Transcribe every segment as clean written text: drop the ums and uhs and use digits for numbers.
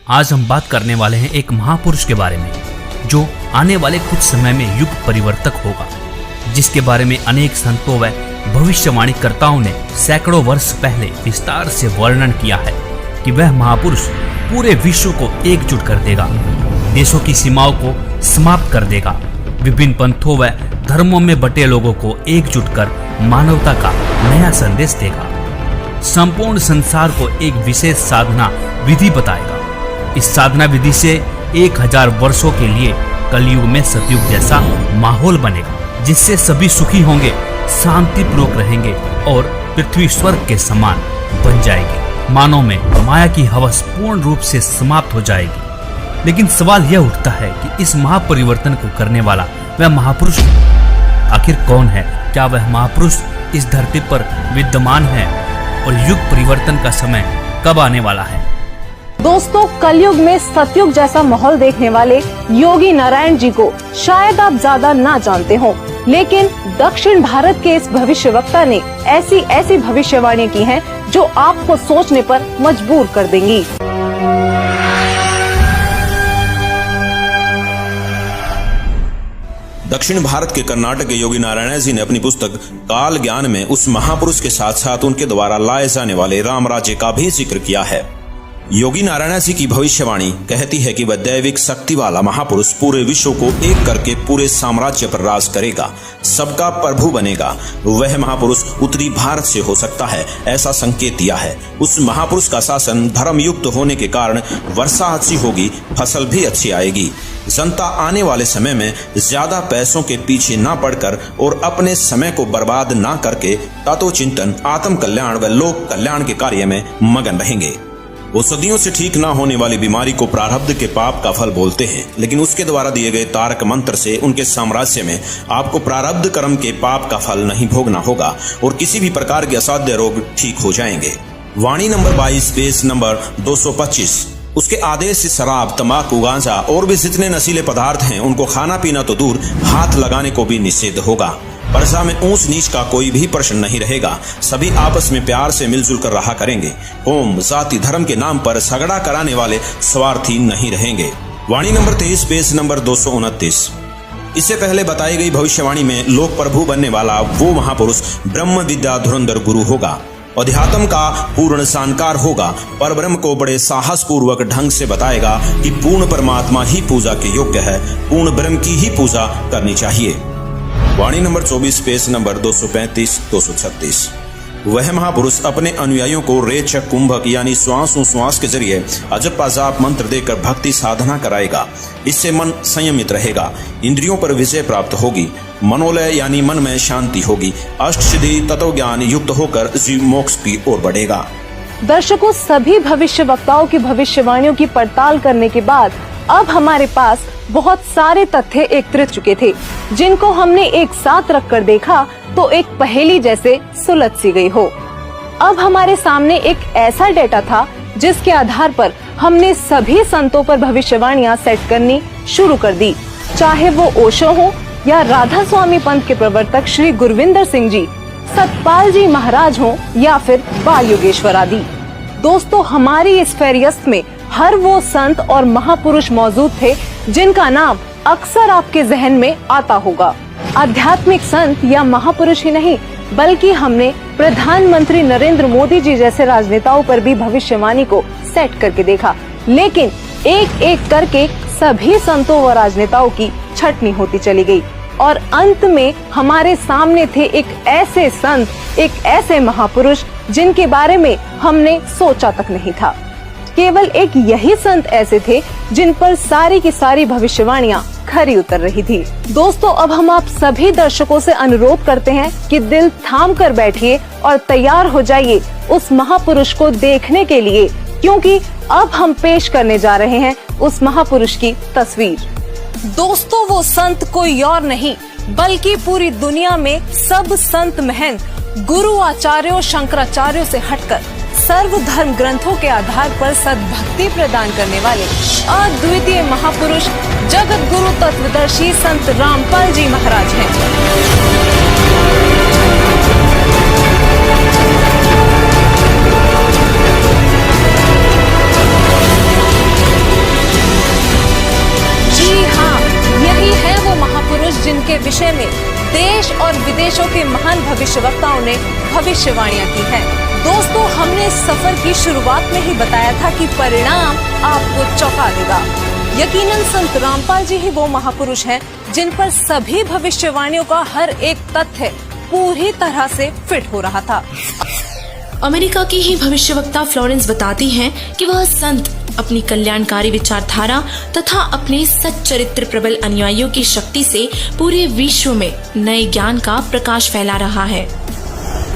आज हम बात करने वाले हैं एक महापुरुष के बारे में जो आने वाले कुछ समय में युग परिवर्तक होगा, जिसके बारे में अनेक संतों व भविष्यवाणीकर्ताओं ने सैकड़ों वर्ष पहले विस्तार से वर्णन किया है कि वह महापुरुष पूरे विश्व को एकजुट कर देगा, देशों की सीमाओं को समाप्त कर देगा, विभिन्न पंथों व धर्मों में बटे लोगों को एकजुट कर मानवता का नया संदेश देगा, संपूर्ण संसार को एक विशेष साधना विधि बताएगा। इस साधना विधि से 1000 वर्षों के लिए कलयुग में सतयुग जैसा माहौल बनेगा, जिससे सभी सुखी होंगे, शांतिपूर्वक रहेंगे और पृथ्वी स्वर्ग के समान बन जाएगी। मानव में माया की हवस पूर्ण रूप से समाप्त हो जाएगी। लेकिन सवाल यह उठता है कि इस महापरिवर्तन को करने वाला वह महापुरुष आखिर कौन है? क्या वह महापुरुष इस धरती पर विद्यमान है और युग परिवर्तन का समय कब आने वाला है? दोस्तों, कलयुग में सतयुग जैसा माहौल देखने वाले योगी नारायण जी को शायद आप ज्यादा ना जानते हो, लेकिन दक्षिण भारत के इस भविष्यवक्ता ने ऐसी भविष्यवाणी की हैं जो आपको सोचने पर मजबूर कर देंगी। दक्षिण भारत के कर्नाटक के योगी नारायण जी ने अपनी पुस्तक काल ज्ञान में उस महापुरुष के साथ साथ उनके द्वारा लाए जाने वाले राम राज्य का भी जिक्र किया है। योगी नारायण जी की भविष्यवाणी कहती है कि वह दैविक शक्ति वाला महापुरुष पूरे विश्व को एक करके पूरे साम्राज्य पर राज करेगा, सबका प्रभु बनेगा। वह महापुरुष उत्तरी भारत से हो सकता है, ऐसा संकेत दिया है। उस महापुरुष का शासन धर्म युक्त होने के कारण वर्षा अच्छी होगी, फसल भी अच्छी आएगी। जनता आने वाले समय में ज्यादा पैसों के पीछे ना पड़कर और अपने समय को बर्बाद ना करके तत्व चिंतन, आत्म कल्याण व लोक कल्याण के कार्य में मगन रहेंगे। वो सदियों से ठीक ना होने वाली बीमारी को प्रारब्ध के पाप का फल बोलते हैं, लेकिन उसके द्वारा दिए गए तारक मंत्र से उनके साम्राज्य में आपको प्रारब्ध कर्म के पाप का फल नहीं भोगना होगा और किसी भी प्रकार के असाध्य रोग ठीक हो जाएंगे। वाणी नंबर 22 पेज नंबर 225। उसके आदेश से शराब, तंबाकू, गांजा और भी जितने नशीले पदार्थ हैं उनको खाना पीना तो दूर, हाथ लगाने को भी निषेध होगा। प्रजा में ऊंच नीच का कोई भी प्रश्न नहीं रहेगा, सभी आपस में प्यार से मिलजुल कर रहा करेंगे। कौम, जाति, धर्म के नाम पर झगड़ा कराने वाले स्वार्थी नहीं रहेंगे। वाणी नंबर 23 पेज नंबर 229। इससे पहले बताई गई भविष्यवाणी में लोक प्रभु बनने वाला वो महापुरुष ब्रह्म विद्या धुरंधर गुरु होगा, अध्यात्म का पूर्ण जानकार होगा, पर ब्रह्म को बड़े साहस पूर्वक ढंग से बताएगा कि पूर्ण परमात्मा ही पूजा के योग्य है, पूर्ण ब्रह्म की ही पूजा करनी चाहिए। वाणी नंबर 24 पेज नंबर 235-236। वह महापुरुष अपने अनुयायियों को रेचक कुंभक यानी श्वास के जरिए अजप जाप मंत्र देकर भक्ति साधना कराएगा। इससे मन संयमित रहेगा, इंद्रियों पर विजय प्राप्त होगी, मनोलय यानी मन में शांति होगी, अष्ट सिद्धि तत्व ज्ञान युक्त होकर जीव मोक्ष की ओर बढ़ेगा। दर्शकों, सभी भविष्यवक्ताओं की भविष्यवाणियों की पड़ताल करने के बाद अब हमारे पास बहुत सारे तथ्य एकत्रित चुके थे, जिनको हमने एक साथ रखकर देखा तो एक पहेली जैसे सुलझ सी गई हो। अब हमारे सामने एक ऐसा डेटा था जिसके आधार पर हमने सभी संतों पर भविष्यवाणियां सेट करनी शुरू कर दी, चाहे वो ओशो हो या राधा स्वामी पंथ के प्रवर्तक श्री गुरविंदर सिंह जी, सतपाल जी महाराज हो या फिर बाल योगेश्वर आदि। दोस्तों, हमारी इस फेरियस्त में हर वो संत और महापुरुष मौजूद थे जिनका नाम अक्सर आपके जहन में आता होगा। आध्यात्मिक संत या महापुरुष ही नहीं, बल्कि हमने प्रधानमंत्री नरेंद्र मोदी जी जैसे राजनेताओं पर भी भविष्यवाणी को सेट करके देखा, लेकिन एक एक करके सभी संतों व राजनेताओं की छटनी होती चली गई और अंत में हमारे सामने थे एक ऐसे संत, एक ऐसे महापुरुष जिनके बारे में हमने सोचा तक नहीं था। केवल एक यही संत ऐसे थे जिन पर सारी की सारी भविष्यवाणियां खरी उतर रही थी। दोस्तों, अब हम आप सभी दर्शकों से अनुरोध करते हैं कि दिल थाम कर बैठिए और तैयार हो जाइए उस महापुरुष को देखने के लिए, क्योंकि अब हम पेश करने जा रहे हैं उस महापुरुष की तस्वीर। दोस्तों, वो संत कोई और नहीं बल्कि पूरी दुनिया में सब संत महंत गुरु आचार्यों शंकराचार्यों से हटकर सर्व धर्म ग्रंथों के आधार पर सद्भक्ति प्रदान करने वाले अद्वितीय महापुरुष जगत गुरु तत्वदर्शी संत रामपाल जी महाराज हैं। देश और विदेशों के महान भविष्यवक्ताओं ने भविष्यवाणियां की हैं। दोस्तों, हमने इस सफर की शुरुआत में ही बताया था कि परिणाम आपको चौंका देगा। यकीनन संत रामपाल जी ही वो महापुरुष हैं जिन पर सभी भविष्यवाणियों का हर एक तथ्य पूरी तरह से फिट हो रहा था। अमेरिका की ही भविष्यवक्ता फ्लोरेंस बताती हैं कि वह संत अपनी कल्याणकारी विचारधारा तथा अपने सच्चरित्र प्रबल अनुयायियों की शक्ति से पूरे विश्व में नए ज्ञान का प्रकाश फैला रहा है।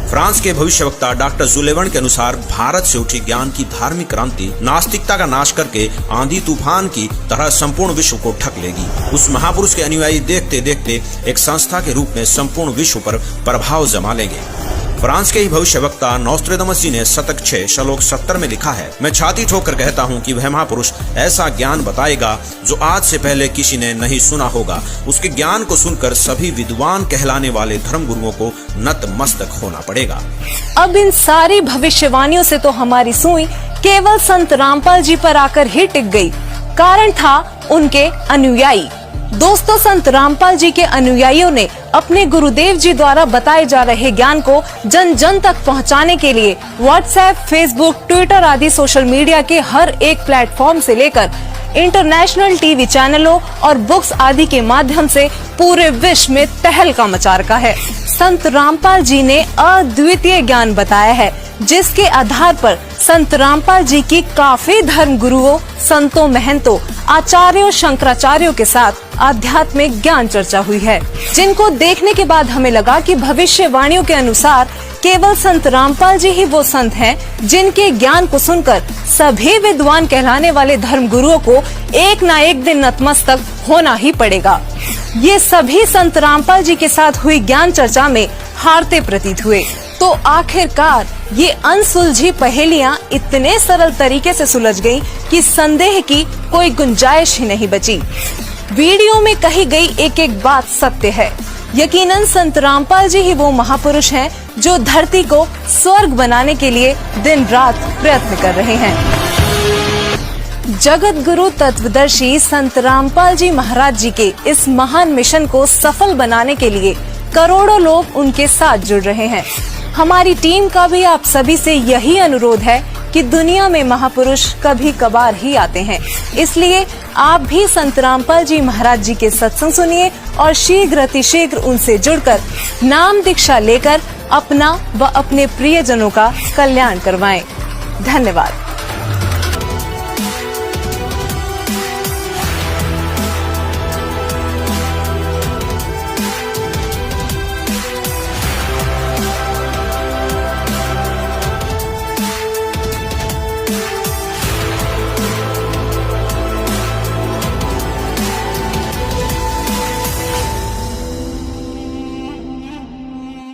फ्रांस के भविष्यवक्ता डॉक्टर जुलेवन के अनुसार भारत से उठी ज्ञान की धार्मिक क्रांति नास्तिकता का नाश करके आंधी तूफान की तरह संपूर्ण विश्व को ढक लेगी। उस महापुरुष के अनुयायी देखते देखते एक संस्था के रूप में संपूर्ण विश्व पर प्रभाव जमा लेंगे। फ्रांस के ही भविष्यवक्ता नोस्ट्रेदामस जी ने शतक 6 श्लोक 70 में लिखा है, मैं छाती ठोकर कहता हूँ कि वह महापुरुष ऐसा ज्ञान बताएगा जो आज से पहले किसी ने नहीं सुना होगा। उसके ज्ञान को सुनकर सभी विद्वान कहलाने वाले धर्मगुरुओं को नतमस्तक होना पड़ेगा। अब इन सारी भविष्यवाणियों से तो हमारी सुई केवल संत रामपाल जी पर आकर ही टिक गई। कारण था उनके अनुयायी। दोस्तों, संत रामपाल जी के अनुयायियों ने अपने गुरुदेव जी द्वारा बताए जा रहे ज्ञान को जन जन तक पहुंचाने के लिए व्हाट्सएप, फेसबुक, ट्विटर आदि सोशल मीडिया के हर एक प्लेटफॉर्म से लेकर इंटरनेशनल टीवी चैनलों और बुक्स आदि के माध्यम से पूरे विश्व में तहलका मचा रखा है। संत रामपाल जी ने अद्वितीय ज्ञान बताया है, जिसके आधार पर संत रामपाल जी की काफी धर्म गुरुओं, संतों, महंतों, आचार्यों, शंकराचार्यों के साथ आध्यात्मिक ज्ञान चर्चा हुई है, जिनको देखने के बाद हमें लगा कि भविष्यवाणियों के अनुसार केवल संत रामपाल जी ही वो संत हैं जिनके ज्ञान को सुनकर सभी विद्वान कहलाने वाले धर्म गुरुओं को एक ना एक दिन नतमस्तक होना ही पड़ेगा। ये सभी संत रामपाल जी के साथ हुई ज्ञान चर्चा में हारते प्रतीत हुए। तो आखिरकार ये अनसुलझी पहेलियां इतने सरल तरीके से सुलझ गयी कि संदेह की कोई गुंजाइश ही नहीं बची। वीडियो में कही गई एक एक बात सत्य है। यकीनन संत रामपाल जी ही वो महापुरुष हैं जो धरती को स्वर्ग बनाने के लिए दिन रात प्रयत्न कर रहे हैं। जगत गुरु तत्वदर्शी संत रामपाल जी महाराज जी के इस महान मिशन को सफल बनाने के लिए करोड़ों लोग उनके साथ जुड़ रहे हैं। हमारी टीम का भी आप सभी से यही अनुरोध है कि दुनिया में महापुरुष कभी कभार ही आते हैं, इसलिए आप भी संत रामपाल जी महाराज जी के सत्संग सुनिए और शीघ्र अतिशीघ्र उनसे जुड़कर नाम दीक्षा लेकर अपना व अपने प्रियजनों का कल्याण करवाएं। धन्यवाद।